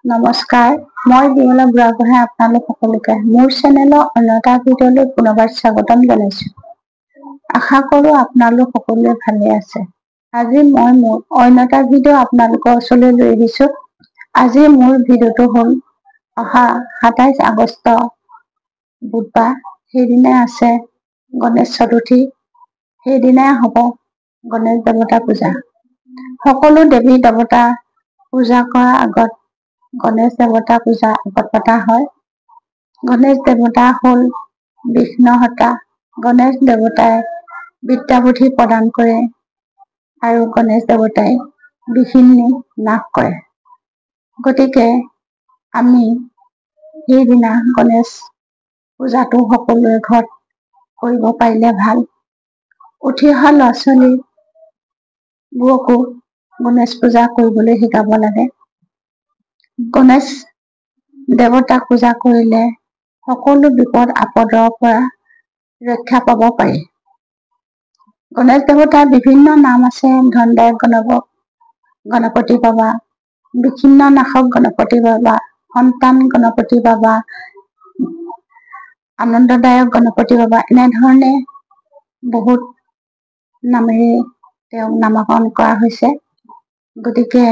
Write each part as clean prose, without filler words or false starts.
নমস্কাৰ, মই বিমলা বুঢ়াগোহাঁই আপোনালোক সকলোকে মোৰ চেনেলৰ অন্য এটা ভিডিঅ'লৈ পুনৰবাৰ স্বাগতম জনাইছো। আশা কৰোঁ আপোনালোক সকলোৱে ভালে আছে। আজি মই মোৰ অন্য এটা ভিডিঅ' আপোনালোকৰ ওচৰলৈ লৈ আহিছো। আজি মোৰ ভিডিঅ'টো হ'ল অহা 27 আগষ্ট বুধবাৰ, সেইদিনাই আছে গণেশ চতুৰ্থী, সেইদিনাই হ'ব গণেশ দেৱতা পূজা। সকলো দেৱী দেৱতা পূজা কৰাৰ আগত গণেশ দেৱতা পূজা আগত পতা হয়। গণেশ দেৱতা হ'ল বিঘ্নহৰ্তা। গণেশ দেৱতাই বিদ্যা বুদ্ধি প্ৰদান কৰে আৰু গণেশ দেৱতাই বিঘিনি নাশ কৰে। গতিকে আমি সেইদিনা গণেশ পূজাটো সকলোৰে ঘৰত কৰিব পাৰিলে ভাল। উঠি অহা ল'ৰা ছোৱালীবোৰকো গণেশ পূজা কৰিবলৈ শিকাব লাগে। গণেশ দেৱতাক পূজা কৰিলে সকলো বিপদ আপদৰ পৰা ৰক্ষা পাব পাৰি। গণেশ দেৱতাৰ বিভিন্ন নাম আছে। ধনদায়ক গণপতি বাবা, বিঘ্ন নাশক গণপতি বাবা, সন্তান গণপতি বাবা, আনন্দদায়ক গণপতি বাবা, এনেধৰণে বহুত নামেৰে তেওঁক নামকৰণ কৰা হৈছে। গতিকে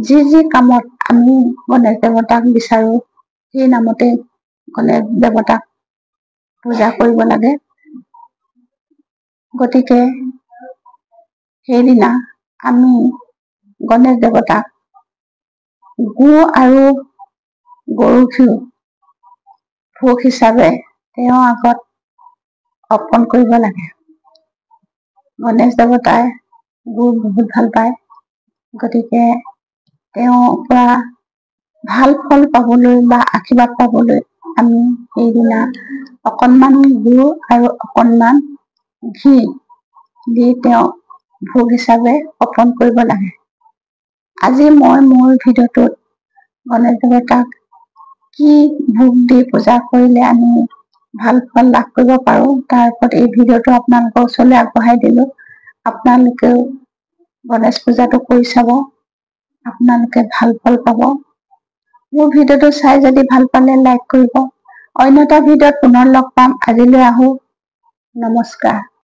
যি কামত আমি গণেশ দেৱতাক বিচাৰো সেই নামতে গণেশ দেৱতাক পূজা কৰিব লাগে। গতিকে সেইদিনা আমি গণেশ দেৱতাক গুৰ আৰু গৰু ঘিউ ভোগ হিচাপে তেওঁৰ আগত অৰ্পণ কৰিব লাগে। গণেশ দেৱতাই গুৰ বহুত ভাল পায়। গতিকে তেওঁৰ পৰা ভাল ফল পাবলৈ বা আশীৰ্বাদ পাবলৈ আমি সেইদিনা অকণমান গুৰ আৰু অকণমান ঘি দি তেওঁ ভোগ হিচাপে অৰ্পণ কৰিব লাগে। আজি মই মোৰ ভিডিঅ'টোত গণেশ দেৱতাক কি ভোগ দি পূজা কৰিলে আমি ভাল ফল লাভ কৰিব পাৰো তাৰ ওপৰত এই ভিডিঅ'টো আপোনালোকৰ ওচৰলৈ আগবঢ়াই দিলো। আপোনালোকেও গণেশ পূজাটো কৰি চাব, আপোনালোকে ভাল ফল পাব। মোৰ ভিডিঅ'টো চাই যদি ভাল পালে লাইক কৰিব। অন্য এটা ভিডিঅ'ত পুনৰ লগ পাম। আজিলৈ আহো। নমস্কাৰ।